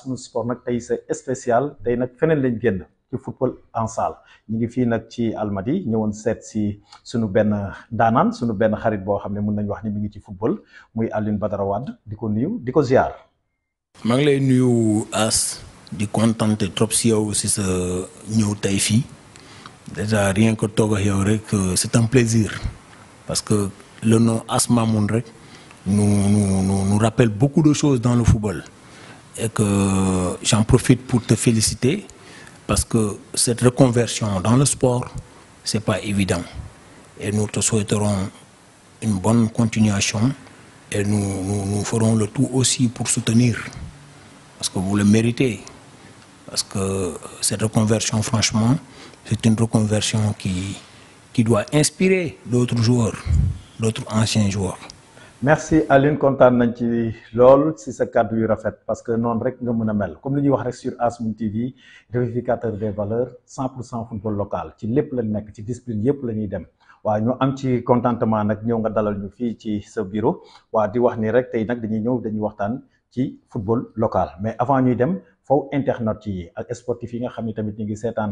sunu sport nag tey c'est spécial tey nag feneen lañ génn ci football en salle ñu ngi fii nag ci Almadies ñëwoon seet si sunu benn daanaan sunu benn xarit boo xam ne mun nañu wax ni mi ngi ci football muy Alioune Badara Wade di ko nuyu di ko ziar. maa ngi lay nuyu As di kontante trop si yow si sa ñëw tey fii déjà rien que toog ak yow rek c'est un plaisir parce que le nom As Mamoun rek nous rappelle beaucoup de choses dans le football et que j'en profite pour te féliciter parce que cette reconversion dans le sport c'est pas évident et nous te souhaiterons une bonne continuation et nous ferons le tout aussi pour soutenir parce que vous le méritez parce que cette reconversion franchement c'est une reconversion qui doit inspirer d'autres joueurs d'autres anciens joueurs. Merci Alioune kontaan nañ ci lool si sa kàddu yu rafet parce que noonu rek nga mën a mel comme li ñuy wax rek sur Asmoon TV révivificateur des valeurs 100% football local ci lépp lañ nekk ci discipline yépp la ñuy dem waaw ñu am ci contentement nag ñëw nga dalal ñu fii ci sa bureau waa di wax ni rek tey nag dañuy waxtaan ci football local mais avant ñuy dem faw internet yi ak sportif yi nga xam ne tamit ñu ngi seetaan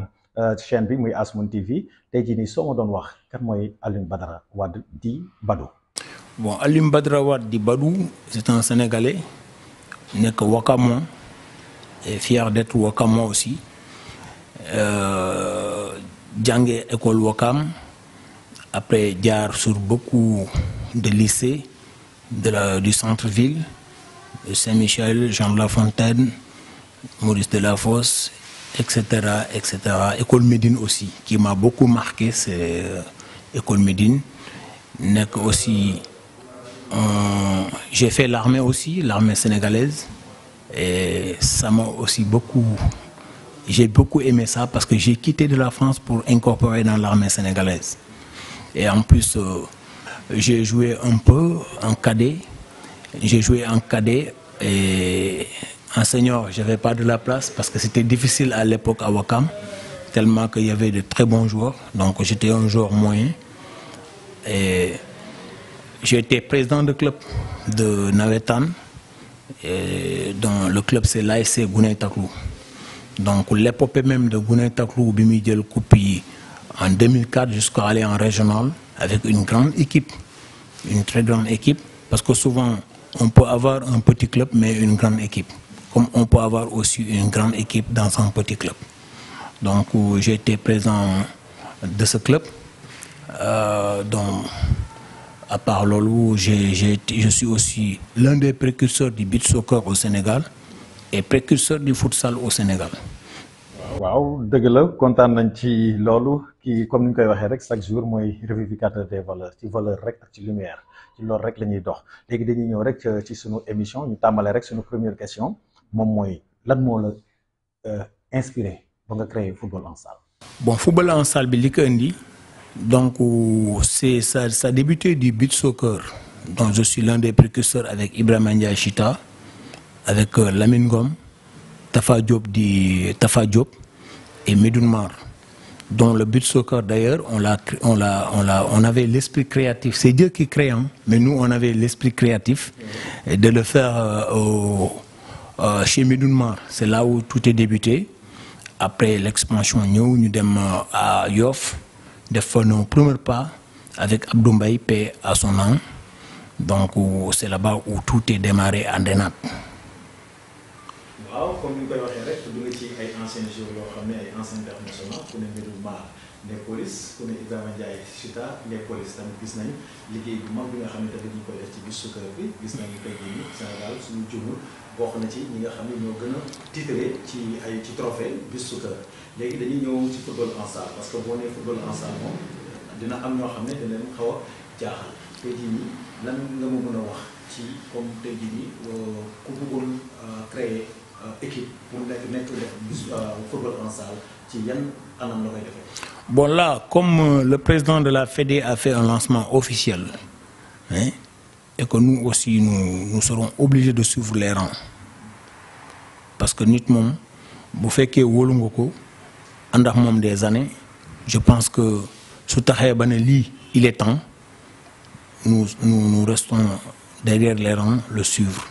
chaîne bi muy Asmoon TV tey jii nii soo ma doon wax kan mooy Alioune Badara Wade di Badou. Bon, Alioune Badara Wade di Badou, c'est un Sénégalais, né que Ouakamo, et fier d'être Ouakamo aussi. Djangé école Ouakam, après diar sur beaucoup de lycées du centre-ville, de Saint-Michel, Jean de La Fontaine, Maurice Delafosse, etc., etc. École Médine aussi, qui m'a beaucoup marqué, c'est École Médine. N'est que aussi j'ai fait l'armée aussi, l'armée sénégalaise, et ça m'a aussi j'ai beaucoup aimé ça parce que j'ai quitté de la France pour incorporer dans l'armée sénégalaise. Et en plus, j'ai joué un peu en cadet, et en senior, je n'avais pas de la place parce que c'était difficile à l'époque à Ouakam, tellement qu'il y avait de très bons joueurs, donc j'étais un joueur moyen. Et j'ai été président de club de Navetan, dont le club c'est l'ASC Gounaye Taklou. Donc l'épopée même de Gounaye Taklou, Bimidjel Koupi en 2004 jusqu'à aller en régional avec une grande équipe, une très grande équipe, parce que souvent on peut avoir un petit club mais une grande équipe, comme on peut avoir aussi une grande équipe dans un petit club. Donc j'ai été président de ce club. Donc, à part Lolo, je suis aussi l'un des précurseurs du beach soccer au Sénégal et précurseur du futsal au Sénégal. waaw dëgg la kontaan nañ ci loolu kii comme ni ñu koy waxee rek chaque jour mooy révivificateur des valeurs ci valeur rek ak ci lumière ci loolu rek la ñuy dox léegi dañuy ñëw rek ci sunu émission ñu tàmbalee rek sunu première question moom mooy lan moo la inspiré ba nga créer football en salle. Bon, football en salle bi li ko indi. Donc, ça a débuté du beach soccer, dont je suis l'un des précurseurs avec Ibrahima Ndiaye Chita, avec Lamine Ngom, Tafa Diop et Medoune Mar. Dont le beach soccer d'ailleurs, on avait l'esprit créatif. C'est Dieu qui crée, hein, mais nous on avait l'esprit créatif de le faire chez Medoune Mar. C'est là où tout est débuté. Après l'expansion, nous sommes à Yoff. De faire nos premiers pas avec Abdou Mbaye, paix à son nom. Donc c'est là-bas où tout est démarré en Denat. Waaw comme ni koy waxee rek du nga ci ay anciens joueurs yoo xam ne ay anciens internationaux ku ne Medoune Mar les police ku ne Ibrahima Ndiaye Chita les police tamit gis nañ liggéey bu mag bi nga xam ne tamit ñu koy def ci beach soccer bi gis nañu tey jii nii Sénégal suñu jumul bokk na ci ñi nga xam ne ñoo gën a titré ci trophée beach soccer. léegi dañuy ñëw ci football en salle parce que boo nee football en salle moom dina am ñoo xam ne dina leen xaw a jaaxal tey jii nii lan nga ma mën a wax ci comme tey jii nii ku bëggoon créer équipe pour nekk football en salle ci yan anam la koy defee. Bon là, comme le président de la Fédé a fait un lancement officiel, hein, et que nous aussi nous serons obligés de suivre les rangs parce que nit moom bu fekkee wóolu nga ko ànd ak moom des années, je pense que su taxee ba ne lii il est temps nous restons derrière les rangs le suivre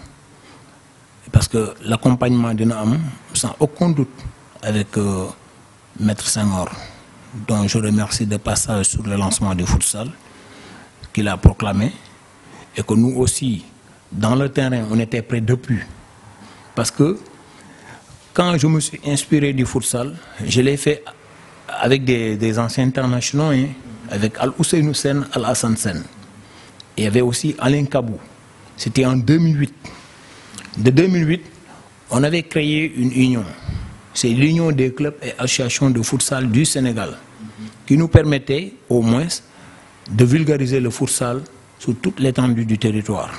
parce parce que l'accompagnement dina am sans aucun doute avec Maître Senghor, dont je remercie de passage sur le lancement du futsal qu'il a proclamé, et que nous aussi, dans le terrain, on était prêts depuis. Parce que quand je me suis inspiré du futsal, je l'ai fait avec des anciens internationaux, hein, avec Al-Ousseynou Sen, Al-Hassan Sen. Il y avait aussi Alain Kabou. C'était en 2008. De 2008, on avait créé une union. C'est l'union des clubs et associations de futsal du Sénégal, qui nous permettait au moins de vulgariser le futsal sur toute l'étendue du territoire.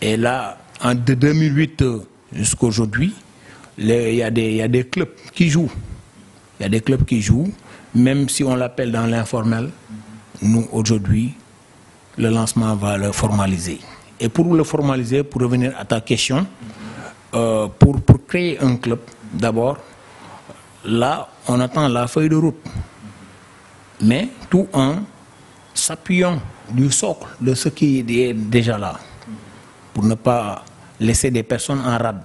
Et là, de 2008 jusqu'à aujourd'hui, il y a des clubs qui jouent. Il y a des clubs qui jouent, même si on l'appelle dans l'informel. Nous, aujourd'hui, le lancement va le formaliser. Et pour le formaliser, pour revenir à ta question, pour créer un club, d'abord, là, on attend la feuille de route. Mais tout en s'appuyant du socle de ce qui est déjà là, pour ne pas laisser des personnes en rade.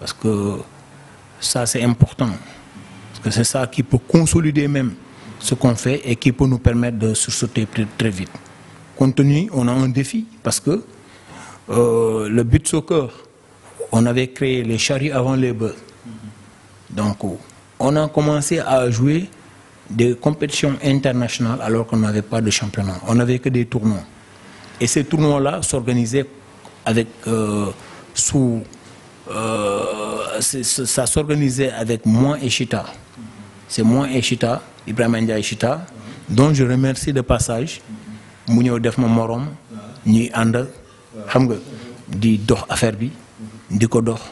Parce que ça, c'est important. Parce que c'est ça qui peut consolider même ce qu'on fait et qui peut nous permettre de sursauter très vite. Compte tenu, on a un défi parce que le beach soccer, on avait créé les charrues avant les bœufs. Donc, on a commencé à jouer des compétitions internationales alors qu'on n'avait pas de championnat. On n'avait que des tournois. Et ces tournois-là s'organisaient avec ça s'organisait avec moi et Chita. C'est moi et Chita, Ibrahima Ndiaye Chita, dont je remercie de passage. Mu ñëw def ma morom ñuy ànd xam nga di dox affaire bi di ko dox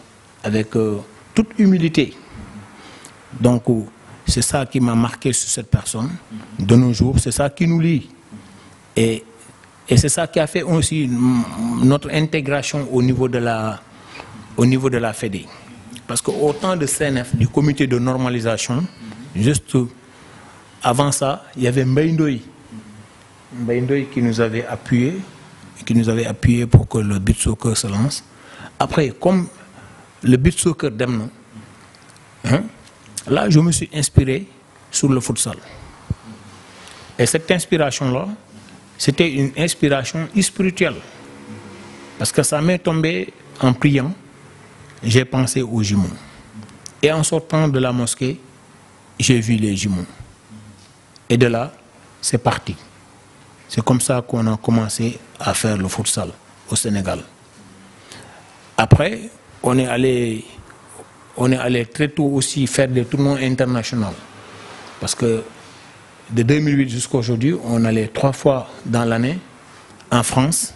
avec toute humilité. Donc c'est ça qui m'a marqué sur cette personne de nos jours, c'est ça qui nous lie. Et c'est ça qui a fait aussi notre intégration au niveau de la Fédé. Parce qu'au temps de CNF, du comité de normalisation, juste avant ça, il y avait Mbaye Ndoye qui nous avait appuyé pour que le beach soccer se lance. Après, comme le beach soccer dem na, là, je me suis inspiré sur le futsal. Et cette inspiration-là, c'était une inspiration spirituelle. Parce que ça m'est tombé en priant, j'ai pensé aux jumeaux. Et en sortant de la mosquée, j'ai vu les jumeaux. Et de là, c'est parti. C'est comme ça qu'on a commencé à faire le futsal au Sénégal. Après, on est allé très tôt aussi faire des tournois internationaux. Parce que de 2008 jusqu'à aujourd'hui, on allait 3 fois dans l'année en France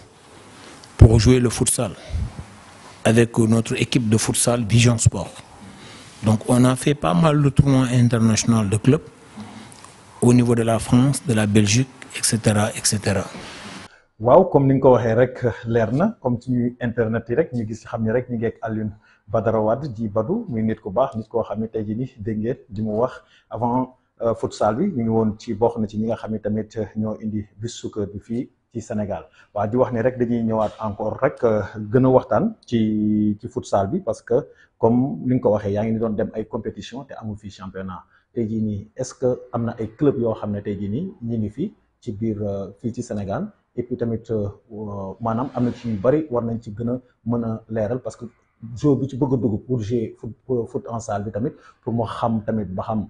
pour jouer le futsal avec notre équipe de futsal Vision Sport. Donc on a fait pas mal de tournois internationaux de clubs au niveau de la France, de la Belgique, etc. etc. waaw comme ni nga ko waxee rek leer na comme ci internet yi rek ñu gis xam ni rek ñu ngi ak Alioune Badara Wade di Badou muy nit ku baax nit koo xam ne tey jii nii dégg ngeen di mu wax avant futsal bi ñu ngi woon ci bokk na ci ñi nga xam ne tamit ñoo indi beach soccer bi fii ci Sénégal waaw di wax ni rek dañuy ñëwaat encore rek gën a waxtaan ci futsal bi parce que comme ni nga ko waxee yaa ngi ni doon dem ay compétition te amul fii championnat tey jii nii est-ce que am na ay club yoo xam ne tey jii nii ñu ngi fi ci biir fii ci Sénégal et puis tamit maanaam am na ci yu bari war nañ ci gën a mën a leeral parce que joueur bi ci bëgg a dugg pour jouer foot en salle bi tamit pour mu xam tamit ba xam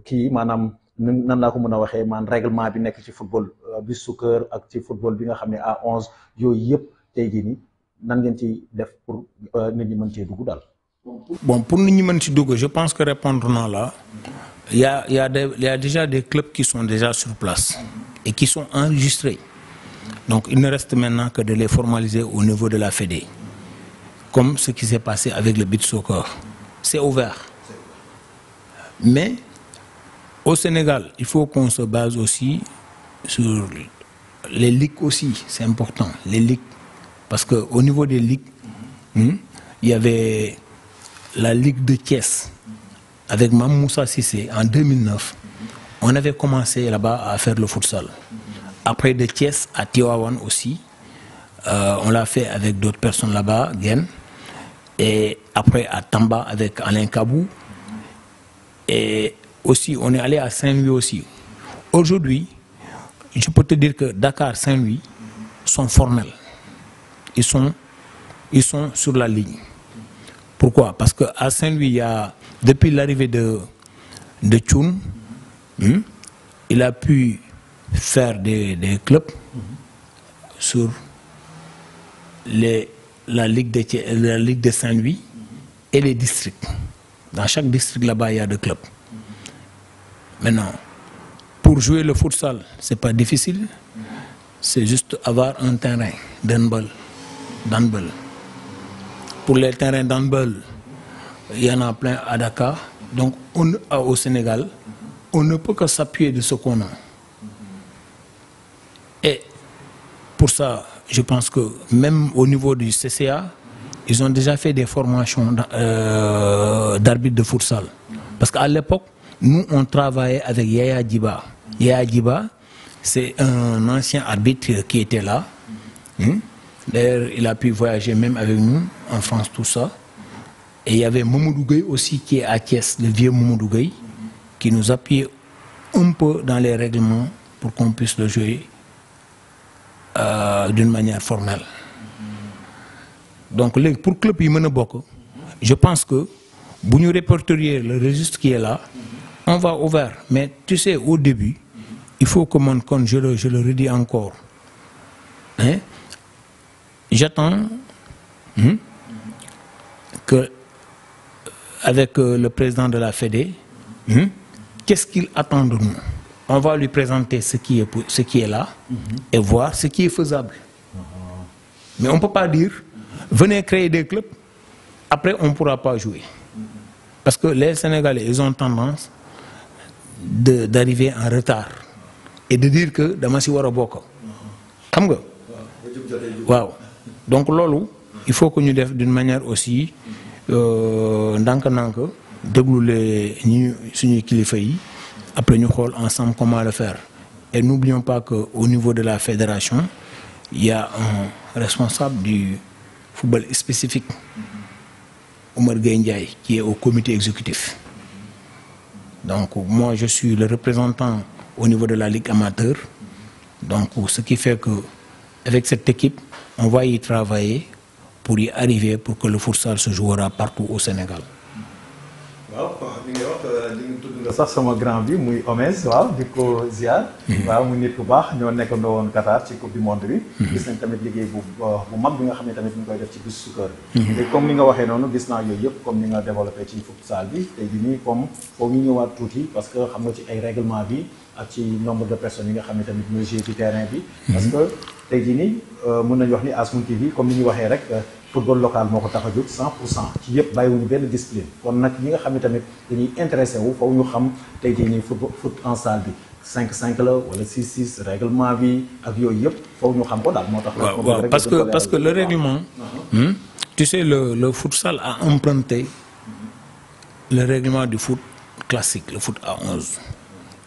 kii maanaam nan laa ko mën a waxee règlement bi nekk ci football bi soccer ak ci football bi nga xam ne à 11 yooyu yëpp tey jii nii nan ngeen ci def pour nit ñi mën cee dugg daal. Bon, pour nit ñi mën ci dugg, je pense que répondre non là, il y a déjà des clubs qui sont déjà sur place et qui sont enregistrés. Donc il ne reste maintenant que de les formaliser au niveau de la Fédé. Comme ce qui s'est passé avec le beach soccer. C'est ouvert. Mais au Sénégal, il faut qu'on se base aussi sur les ligues aussi, c'est important, les ligues. Parce qu'au niveau des ligues, il y avait la Ligue de Thiès avec Mamoussa Sissé en 2009. On avait commencé là-bas à faire le futsal. Après de Thiès à Tivaouane aussi, on l'a fait avec d'autres personnes là-bas, Gen. et après à Tamba avec Alain Kabou. Et aussi, on est allé à Saint-Louis aussi. Aujourd'hui, je peux te dire que Dakar, Saint-Louis sont formels. Ils sont sur la ligne. Pourquoi? Parce qu'à Saint-Louis, il y a, depuis l'arrivée de Thioune, il a pu faire des clubs sur la Ligue de Saint-Louis et les districts. Dans chaque district là-bas, il y a des clubs. Maintenant, pour jouer le futsal, ce n'est pas difficile. C'est juste avoir un terrain d'handball. Pour les terrains d'handball, il y en a plein à Dakar. Donc, au Sénégal, on ne peut que s'appuyer de ce qu'on a. Et pour ça, je pense que même au niveau du CCA, ils ont déjà fait des formations d'arbitres de futsal. Parce qu'à l'époque, nous, on travaillait avec Yaya Djiba. Yaya Djiba, c'est un ancien arbitre qui était là. D'ailleurs, il a pu voyager même avec nous en France, tout ça. Et il y avait Mamoudou Gueye aussi qui est à Thiès, le vieux Mamoudou Gueye, qui nous appuyait un peu dans les règlements pour qu'on puisse le jouer d'une manière formelle. Donc, pour le club Yimeneboko, je pense que si nous répertorions le registre qui est là, on va ouvert. Mais tu sais, au début, il faut que je le redis encore, hein, j'attends que, avec le président de la Fédé, qu'est-ce qu'il attend de nous? On va lui présenter ce qui est là et voir ce qui est faisable. Mais on ne peut pas dire, venez créer des clubs, après on ne pourra pas jouer. Parce que les Sénégalais, ils ont tendance d'arriver en retard et de dire que Damassi Wara Boko. Wow. Donc lolo, il faut que nous fassions d'une manière aussi nanka déglu les kilifa yi, après nous allons ensemble comment le faire. Et n'oublions pas qu'au niveau de la fédération, il y a un responsable du football spécifique, Omar Gaye, qui est au comité exécutif. Donc moi je suis le représentant au niveau de la Ligue amateur. Donc ce qui fait que avec cette équipe, on va y travailler pour y arriver pour que le futsal se jouera partout au Sénégal. waaw li nga wax li nga tudd nga sax sama grand bi muy Omez waaw di ko ziar. waaw mu nit bu baax ñoo nekkandoo woon Qatar ci coupe du monde bi. gis nañ tamit liggéey bu mag bi nga xam ne tamit ñu koy def ci bis sukar. te comme ni nga waxee noonu gis naa yooyu yëpp comme ni nga développé ci futsal bi tey jii nii comme foog ñu ñëwaat tuuti parce que xam nga ci ay règlement bi ak ci nombre de personnes yi nga xam ne tamit ñooy jouer ci terrain bi. parce que tey jii nii mën nañu wax ni Asmoon TV comme ni ñu waxee rek. football local moo ko tax a jóg 100% ci yëpp bàyyiwuñu benn discipline kon nag ñi nga xam ne tamit dañuy intéressé wu faw ñu xam tey jii nii foot en salle bi 5-5 la wala 6-6 règlement bi ak yooyu yëpp faw ñu xam ko daal moo tax. waaw parce que le règlement. Tu sais le futsal a emprunté le règlement du foot classique, le foot à 11.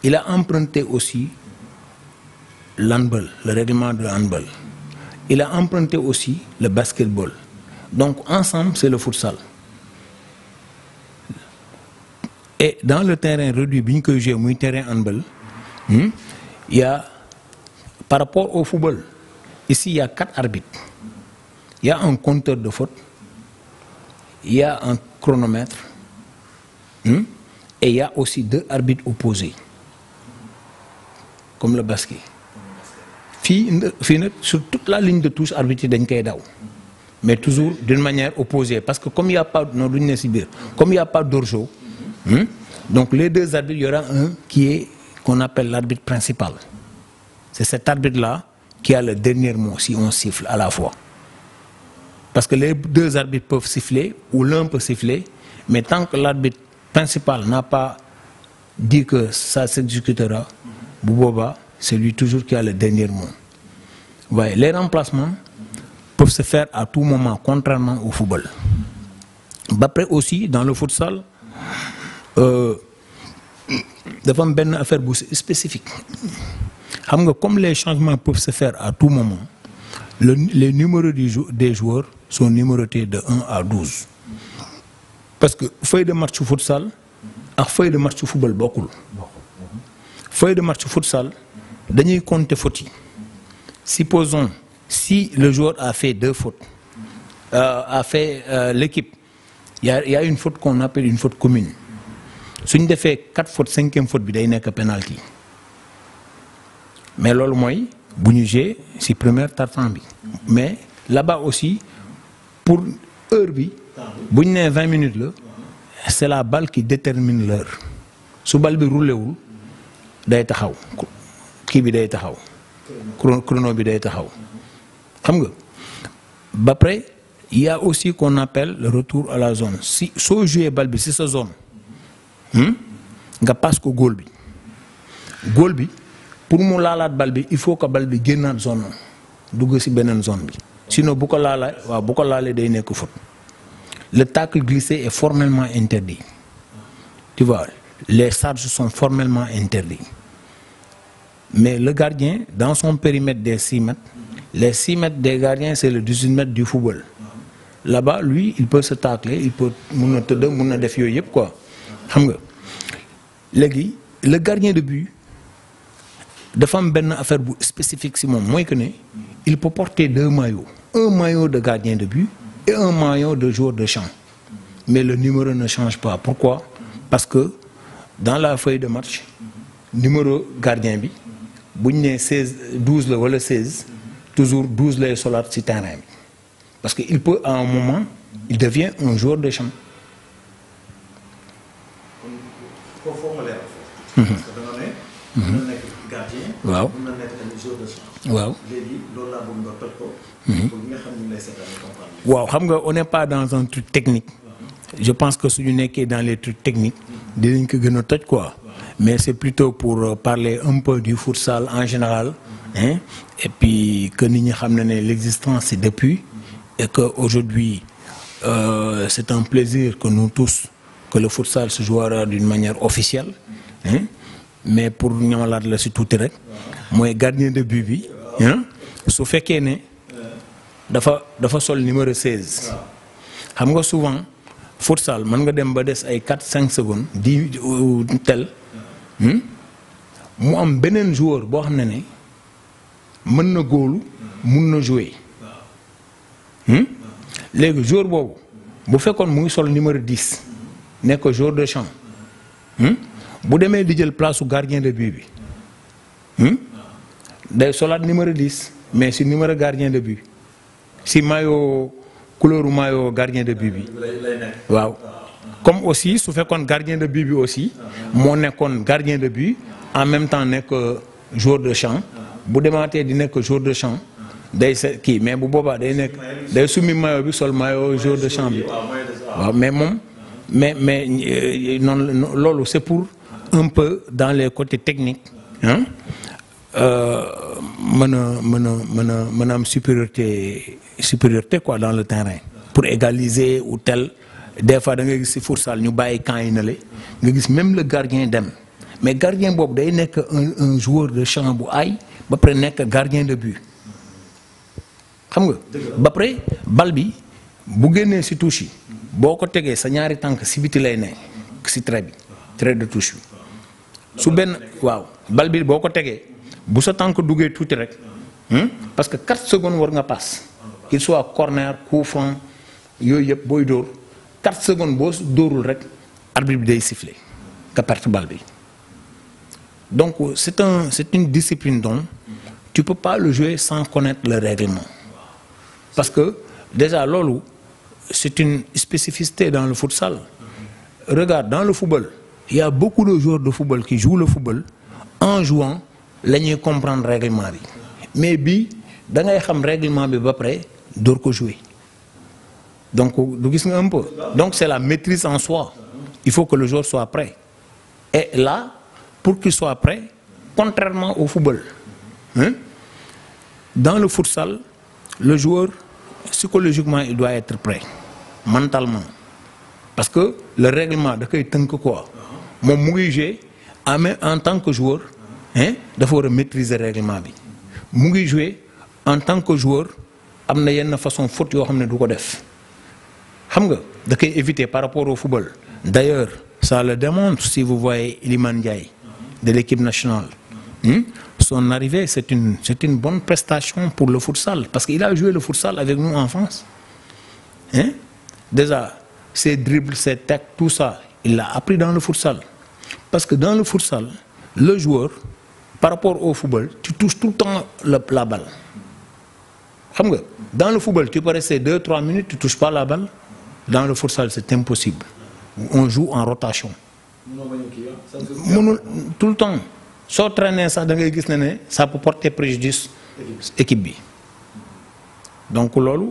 Il a emprunté aussi l'handball, le règlement de handball. Il a emprunté aussi le basketball. Donc ensemble, c'est le futsal. Et dans le terrain réduit, bien que j'ai mon terrain handball, il y a, par rapport au football, ici il y a 4 arbitres. Il y a un compteur de faute, il y a un chronomètre, et il y a aussi 2 arbitres opposés, comme le basket. Sur toute la ligne de touche, arbitre dañ koy daw. Mais toujours d'une manière opposée. Parce que comme il n'y a pas d'orjo, donc les 2 arbitres, il y aura un qu'on appelle l'arbitre principal. C'est cet arbitre-là qui a le dernier mot si on siffle à la fois. Parce que les 2 arbitres peuvent siffler ou l'un peut siffler, mais tant que l'arbitre principal n'a pas dit que ça s'exécutera, Bouboba, c'est lui toujours qui a le dernier mot. Ouais, les remplacements peuvent se faire à tout moment, contrairement au football. Après aussi, dans le futsal, devant une affaire spécifique. Comme les changements peuvent se faire à tout moment, les numéros des joueurs sont numérotées de 1 à 12. Parce que feuille de match futsal et feuille de match football beaucoup. Feuille de match futsal, dañuy compter fautes. Supposons si le joueur a fait 2 fautes, l'équipe, il y a une faute qu'on appelle une faute commune. Si on fait 4 fautes, 5e faute, il y a un penalty. Mais lolu moy buñu jouer ci première temps bi. Mais là-bas aussi pour heure bi buñ né 20 minutes là, c'est la balle qui détermine l'heure. Su balle bi roulé wul day taxaw. Ki bi day taxaw. Chrono bi day taxaw. Xam nga? Ba après il y a aussi qu'on appelle le retour à la zone. Si so jouer balle bi ci sa zone, nga passe ko goal bi. Goal bi pour mu laalaat bal bi il faut que bal bi génnaat zone dugg ci beneen zone bi sinon bu ko laalee waaw bu ko laalee day nekk faute. Le tacle glissé est formellement interdit. Tu vois, les charges sont formellement interdits. Mais le gardien, dans son périmètre des 6 mètres, les 6 mètres des gardiens, c'est le 18 mètres du football. Là-bas, lui, il peut se tacler, il peut def yoy yep quoi. Xam nga. Légui, le gardien de but dafa am benn affaire bu spécifique si moom mooy que ne il peut porter 2 maillots, un maillot de gardien de but et un maillot de joueur de champ. Mais le numéro ne change pas. Pourquoi? Parce que dans la feuille de match, numéro gardien bi buñ né 16 12 la wala 16 toujours 12 lay solat ci terrain bi. Parce que il peut à un moment il devient un joueur de champ. Waaw. Waaw. Waaw, xam nga on n'est pas dans un truc technique. Je pense que si on est dans les trucs techniques, dinañ ko gëna toj quoi. Mais c'est plutôt pour parler un peu du futsal en général, hein, et puis que nit ñi xam na né l'existence c'est depuis et que aujourd'hui c'est un plaisir que nous tous que le futsal se jouera d'une manière officielle, hein. Mais pour ñamalaat la ci touti rek moy gardien de but bi hein su fekkee ne dafa sol numéro 16 xam nga souvent futsal man nga dem ba des ay 4-5 secondes 10 tel mu am benen joueur bo xamné né mën na góolu mën na jouer légui joueur bobu bu fekkone mu ngi sol numéro 10 nekk joueur de champ bu démé di jël place au gardien de but bi day solat numéro 10 mais si numéro gardien de but si maillot couleur maillot gardien de but bi waaw comme aussi su fekkone gardien de but bi aussi mo nekkone gardien de but en même temps nekk joueur de champ bu dématé di nekk joueur de champ day ki mais bu boba day nekk day sumi maillot bi sol maillot joueur de champ bi waaw mais mom mais non lolu c'est pour un peu dans les côtés techniques, hein, supériorité quoi dans le terrain pour égaliser ou tel. Des fois da nga gis ci futsal ñu bàyyi camp yi na le nga gis même le gardien dem mais gardien boobu day nekk un joueur de champ bu aay ba pare nekk gardien de but xam nga ba pare bal bi bu génnee ci touche yi boo ko tegee sa ñaari tànk ci biti lay ne ci trait de touche bi su benn waaw bal bi boo ko tegee bu sa tànk duggee tuuti rek parce que 4 secondes war nga passe qu'il soit corner coup franc yooyu yëpp booy dóor 4 secondes boo dóorul rek arbitre bi day siffler nga perte bal bi donc c'est une discipline dont tu peux pas le jouer sans connaître le règlement parce que déjà loolu c'est une spécificité dans le futsal. Regarde, dans le football il y a beaucoup de joueurs de football qui jouent le football en jouant la ñuy comprendre règlement bi mais bi da ngay xam règlement bi ba pare door ko jouer donc du gis nga un peu donc c'est la maîtrise en soi. Il faut que le joueur soit prêt et là pour qu'il soit prêt contrairement au football, hein, dans le futsal le joueur psychologiquement il doit être prêt mentalement parce que le règlement da koy tënk quoi. Mon mu en tant que joueur hein dafa war a maîtriser règlement bi mu ngi jouer en tant que joueur am na yenn façon faute yoo xam ne du ko def xam nga da koy éviter par rapport au football. D'ailleurs ça le démontre si vous voyez Iliman Ndiaye de l'équipe nationale. Son arrivée c'est une bonne prestation pour le futsal parce qu'il a joué le futsal avec nous en France. Déjà ses dribbles, ses tacs, tout ça il l'a appris dans le futsal parce que dans le futsal le joueur par rapport au football tu touches tout le temps la balle. Xam nga dans le football tu peux rester 2-3 minutes tu touches pas la balle. Dans le futsal c'est impossible. On joue en rotation. Tout le temps. Soo traîner ça da ngay gis ne ça peut porter préjudice équipe bi. Donc loolu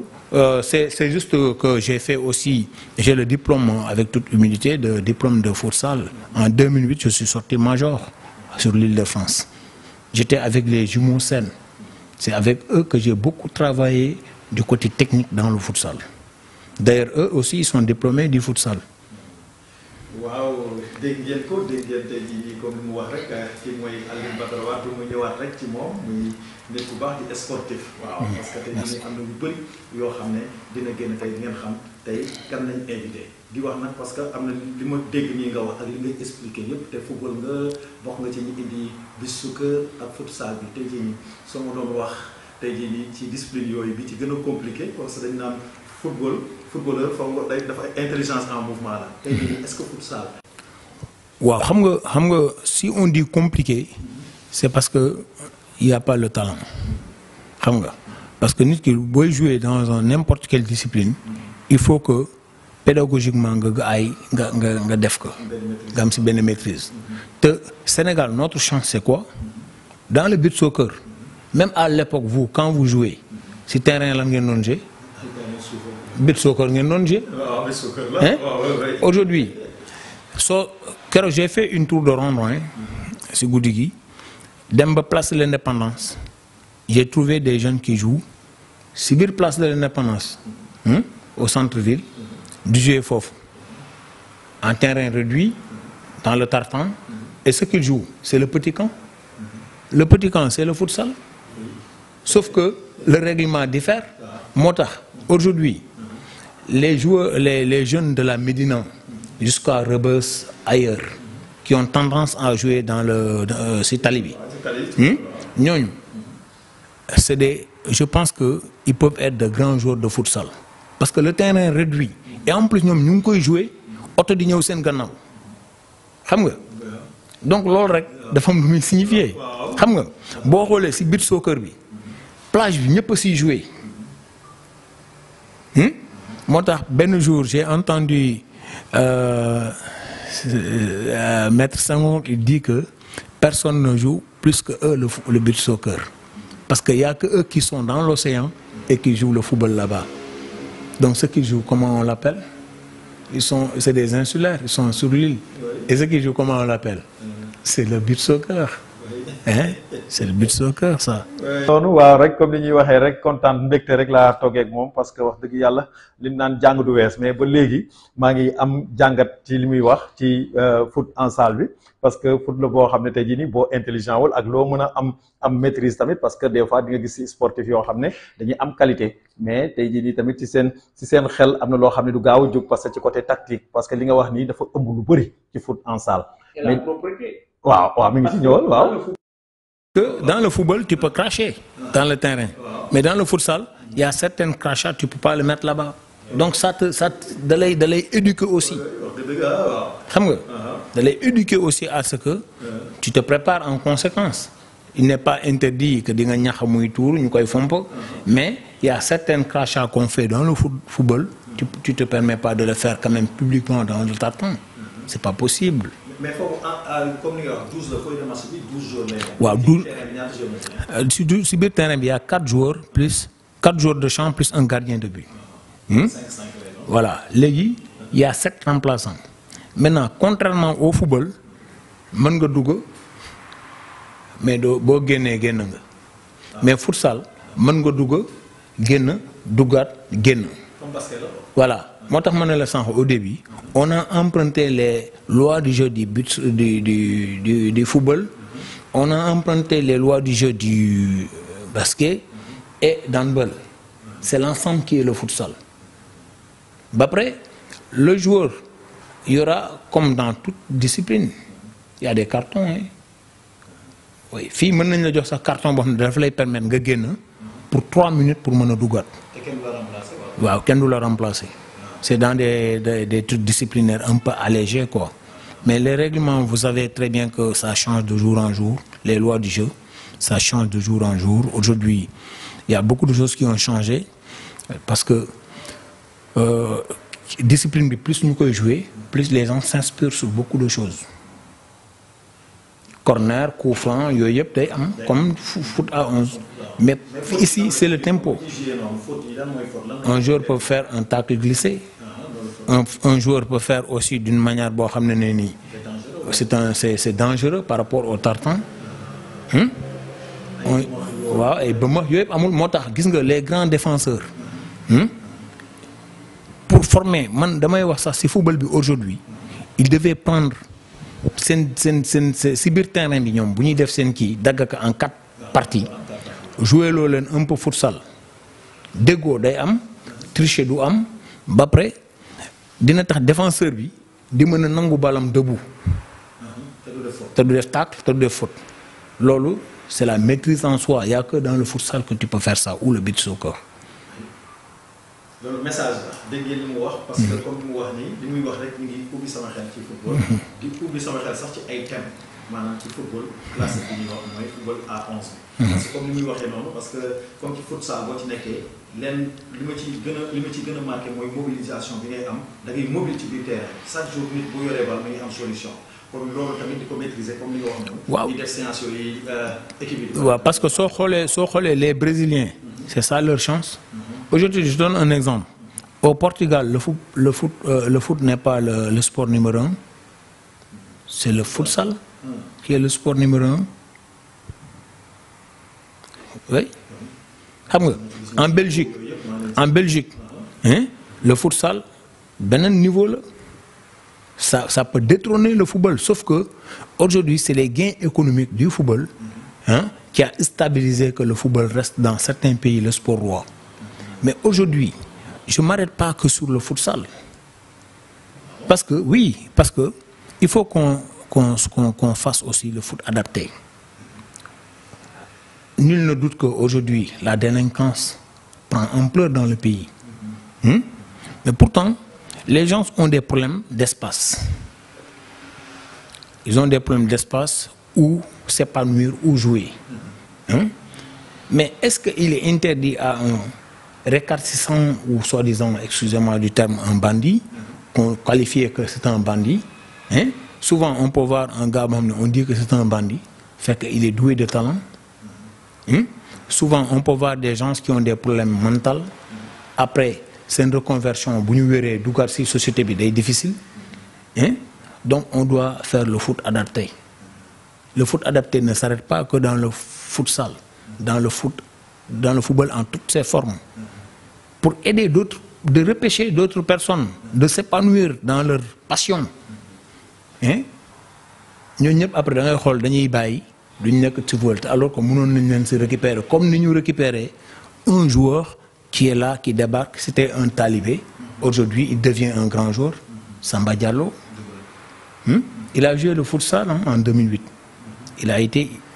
c'est juste que j'ai fait aussi j'ai le diplôme avec toute humilité de diplôme de futsal. En 2008 je suis sorti major sur l'Île-de-France. J'étais avec les jumeaux Sène. C'est avec eux que j'ai beaucoup travaillé du côté technique dans le futsal. D'ailleurs eux aussi ils sont diplômés du futsal. waaw dégg ngeen ko dégg ngeen tey jii comme ni mu wax rek ci mooy Alioune Badara Wade mu ñëwaat rek ci moom muy nit ku baax di sportif. waaw parce que tey jii am na lu bëri yoo xam ne dina génn tey di ngeen xam tey kan lañ invité di wax nag parce que am na li ma dégg nii nga wax ak li ngay expliqué yëpp te football nga bokk nga ci ñi indi bis soccer ak futsal bi tey jii soo ma doon wax tey jii nii ci discipline yooyu bi ci gën a compliqué parce que dañ naan footballeur foog nga day dafa intelligence en mouvement la tey jii est-ce que futsal. waaw xam nga si on dit compliqué c'est parce que il y a pas le talent xam nga parce que nit ki booy jouer dans n'importe quelle discipline il faut que pédagogiquement nga def ko nga am si benn maîtrise. te Sénégal notre chance c'est quoi dans le beach soccer même à l'époque vous quand vous jouez si terrain lan ngeen doon jouer. Beach soccer ngeen doon jouer. Aujourd'hui keroog j'ai fait une tour de rond-point si guddi gi dem ba place de l'Indépendance j'ai trouvé des jeunes qui jouent si biir place de l'Indépendance au centre-ville du jouer foofu en terrain réduit dans le tartan et ce qu'ils jouent c'est le petit camp. Le petit camp c'est le futsal sauf que le règlement diffère moo tax aujourd'hui les joueurs les jeunes de la Médina jusqu'à Rebeuss ailleurs qui ont tendance à jouer dans le ci tali bi ñooñu c'est je pense que ils peuvent être de grands joueurs de futsal parce que le terrain réduit et en plus ñoom ñu ngi koy jouer oto di ñëw seen gannaaw xam nga donc loolu rek dafa am lu muy signifier xam nga boo xoolee ci beach soccer bi plage bi ñëpp a siy jouer moo tax benn jour j'ai entendu Maître Senghor il dit que personne ne joue plus que eux le beach soccer parce que y a que eux qui sont dans l'océan et qui jouent le football là-bas donc ceux qui jouent comment on l'appelle c'est des insulaires ils sont sur l'île et ceux qui jouent comment on l'appelle c'est le beach soccer c'est le beach soccer ça. noonu waaw rek comme li ñuy waxee rek kontaan mbégte rek laa toogee ak moom parce que wax dëgg yàlla li naan jàng du wees mais ba léegi maa ngi am jàngat ci li muy wax ci foot en salle bi parce que foot la boo xam ne tey jii nii boo intelligent wul ak loo mën a am maîtrise tamit parce que des fois di nga gis ci sportif yoo xam ne dañuy am qualité mais tey jii nii tamit ci seen xel am na loo xam ne du gaaw a jóg parce que ci côté tactique parce que li nga wax nii dafa ëmb lu bëri ci foot en salle. mais waaw mi ngi ci ñëwal waaw. Que dans le football tu peux cracher dans le terrain mais dans le futsal il y a certains crachats tu peux pas le mettre là-bas donc ça da lay éduquer aussi xam nga da lay éduquer aussi à ce que tu te prépares en conséquence il n'est pas interdit que di nga ñax muy tuur ñu koy fomp mais il y a certains crachats qu'on fait dans le football tu te permets pas de le faire quand même publiquement dans le tartan c'est pas possible. mais foofu comme ni nga wax 12 la feuille de match bi 12 jours lay waaw 12 si biir terrain bi y a 4 joueurs plus 4 joueurs de champ plus un gardien de but. 5 voilà léegi y a 7 remplaçants maintenant contrairement au football mën nga dugg mais boo génnee génn nga mais futsal mën nga dugg génn duggaat génn. comme basket la. voilà moo tax ma ne la sànq au début on a emprunté les lois du jeu du football on a emprunté les lois du jeu du basket et d'handball c'est l'ensemble qui est le futsal. Après, le joueur, il y aura, comme dans toute discipline, il y a des cartons. Hein. Oui, fille, maintenant, il y a un carton qui permet de gagner pour 3 minutes pour me dougat. Et qui doit remplacer? Waaw, qui doit remplacer. C'est dans des trucs disciplinaires un peu allégés, quoi. Mais les règlements, vous savez très bien que ça change de jour en jour. Les lois du jeu, ça change de jour en jour. Aujourd'hui, il y a beaucoup de choses qui ont changé parce que discipline, plus nous pouvons jouer, plus les gens s'inspirent sur beaucoup de choses. Corner, coup franc, comme foot à 11. Mais ici, c'est le tempo. Un joueur peut faire un tacle glissé. Un joueur peut faire aussi d'une manière, c'est dangereux par rapport au tartan. Les grands défenseurs, pour former, si football aujourd'hui, ils devaient prendre cyberterrain en 4 parties, jouer un peu futsal, dégo day am, tricher du am, après dina tax défenseur bi di meuna nangu balam debout. Te du def tacle, te du def faute. Lolu c'est la maîtrise en soi. Il n'y a que dans le futsal que tu peux faire ça ou le beach soccer. Le message là, dégg ngeen li mu wax parce que comme mu wax nii li muy wax rek mi ngi ubbi sama xel ci football. di ubbi sama xel sax ci ay thèmes maanaam ci football classique bi ñuy wax mooy football à 11 bi. parce que comme ni muy waxee noonu parce que comme ci futsal boo ci nekkee leen li ma ci gën a marqué mooy mobilisation bi ngay am da ngay mobile ci biir terrain chaque jour nit bu yoree bal muy am solution. Comme loolu tamit di ko maîtriser comme ni nga wax noonu. waaw di def séance yooyu équipe bi. waaw parce que soo xoolee les Brésiliens. c'est ça leur chance. Aujourd'hui, je donne un exemple. Au Portugal, le foot n'est pas le sport numéro 1. C'est le futsal qui est le sport numéro 1. Oui. En Belgique, hein, le futsal, ben niveau là, ça peut détrôner le football. Sauf que aujourd'hui, c'est les gains économiques du football, hein, qui a stabilisé que le football reste dans certains pays le sport roi. Mais aujourd'hui, je ne m'arrête pas que sur le futsal. Parce que, il faut qu'on fasse aussi le foot adapté. Nul ne doute qu'aujourd'hui, la délinquance prend ampleur dans le pays. Mais pourtant, les gens ont des problèmes d'espace. Ils ont des problèmes d'espace où s'épanouir, où jouer. Mais est-ce qu'il est interdit à un récartissant ou soi-disant, excusez-moi du terme, un bandit, qu'on qualifie que c'est un bandit, hein? Souvent on peut voir un gars, on dit que c'est un bandit, fait qu'il est doué de talent. Souvent on peut voir des gens qui ont des problèmes mentaux, après c'est une reconversion, si la société est difficile. Donc on doit faire le foot adapté. Le foot adapté ne s'arrête pas que dans le futsal, dans le football en toutes ses formes. Pour aider d'autres, de repêcher d'autres personnes, de s'épanouir dans leur passion. Nous, après, alors que nous se récupérer comme nous récupérer un joueur qui est là, qui débarque, c'était un talibé. Aujourd'hui, il devient un grand joueur, Samba Diallo. Il a joué le futsal en 2008.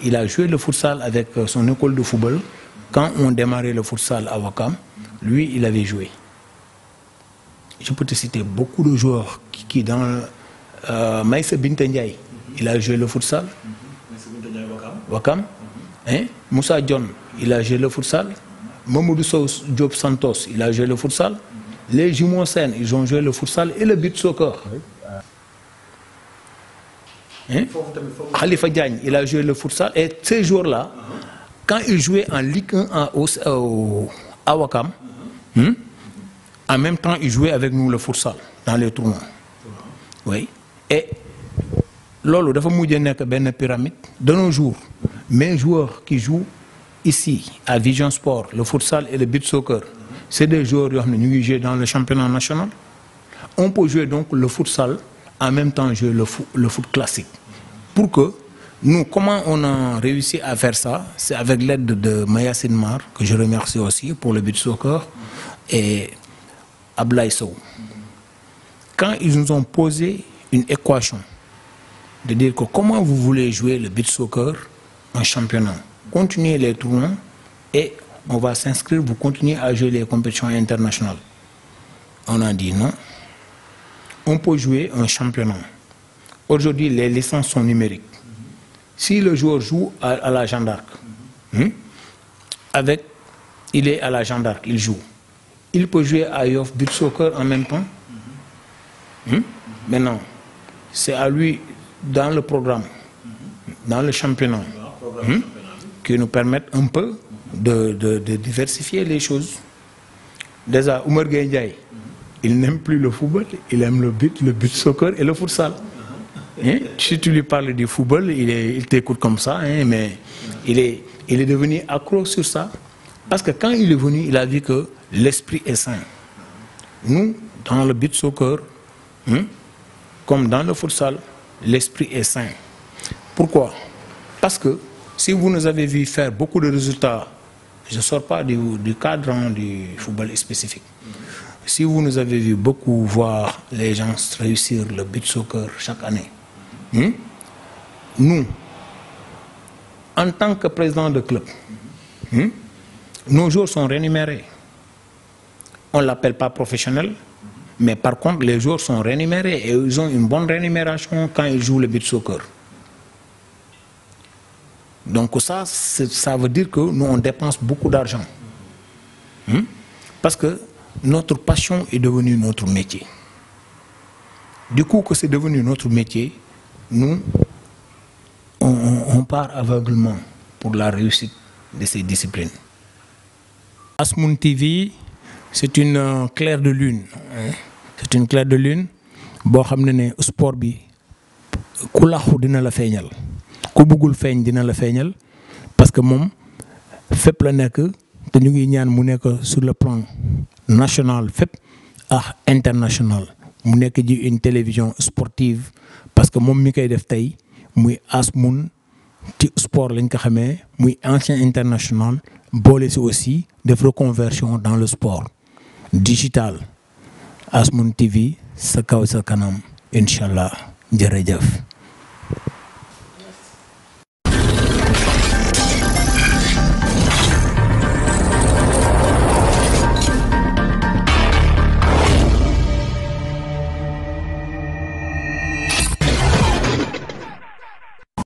Il a joué le futsal avec son école de football. Quand on démarrait le futsal à Wakam, lui, il avait joué. Je peux te citer beaucoup de joueurs qui dans Maïssa Bintendiaï, il a joué le futsal. Wakam. Moussa John, il a joué le futsal. Mamoudou Diop Santos, il a joué le futsal. Les jumeaux Sen, ils ont joué le futsal et le beach soccer. Khalifa Diagne, il a joué le futsal. Et ces jours-là, quand il jouait en Ligue 1 à Wakam, en même temps, il jouait avec nous le futsal dans les tournois. Oui. Et lolo, il faut une pyramide. De nos jours, mes joueurs qui jouent ici à Vision Sport, le futsal et le beach soccer, c'est des joueurs qui jouent dans le championnat national. On peut jouer donc le futsal en même temps jouer le foot classique. Pour que Nous, comment on a réussi à faire ça? C'est avec l'aide de Maya Sinmar, que je remercie aussi pour le beach soccer, et Ablaye Sow. Quand ils nous ont posé une équation de dire que comment vous voulez jouer le beach soccer en championnat, continuez les tournois et on va s'inscrire, vous continuez à jouer les compétitions internationales. On a dit non, on peut jouer un championnat. Aujourd'hui, les licences sont numériques. Si le joueur joue à la Jeanne d'Arc, il est à la Jeanne d'Arc, il joue. Il peut jouer à Yoff Beach Soccer en même temps. Maintenant, c'est à lui, dans le programme, dans le championnat, qui nous permettent un peu de diversifier les choses. Déjà, Oumar Gueye, il n'aime plus le football, il aime le beach soccer et le futsal. Si tu lui parles du football, il t'écoute comme ça, mais il est devenu accro sur ça. Parce que quand il est venu, il a vu que l'esprit est sain. Nous, dans le beach soccer, comme dans le futsal, l'esprit est sain. Pourquoi? Parce que si vous nous avez vu faire beaucoup de résultats, je ne sors pas du cadre du football spécifique. Si vous nous avez vu beaucoup voir les gens réussir le beach soccer chaque année, nous, en tant que président de club, nos joueurs sont rémunérés. On ne l'appelle pas professionnel, mais par contre, les joueurs sont rémunérés et ils ont une bonne rémunération quand ils jouent le beach soccer. Donc ça veut dire que nous, on dépense beaucoup d'argent. Parce que notre passion est devenue notre métier. Du coup que c'est devenu notre métier, nous, on part aveuglement pour la réussite de ces disciplines. Asmoon TV, c'est une claire de lune. C'est une claire de lune. Bo xamné né sport bi ku laxu dina la feeñal ku bëggul feeñ dina la feeñal parce que moom fépp la nekk te ñu ngi ñaan mu nekk sur le plan national fépp ak international mu nekk ji une télévision sportive parce que moom mi koy def tey muy Asmoon ci sport lañ ko xamee muy ancien international boole si aussi def reconversion dans le sport digital. Asmoon TV sa kaw sa kanam incha allah jërëjëf.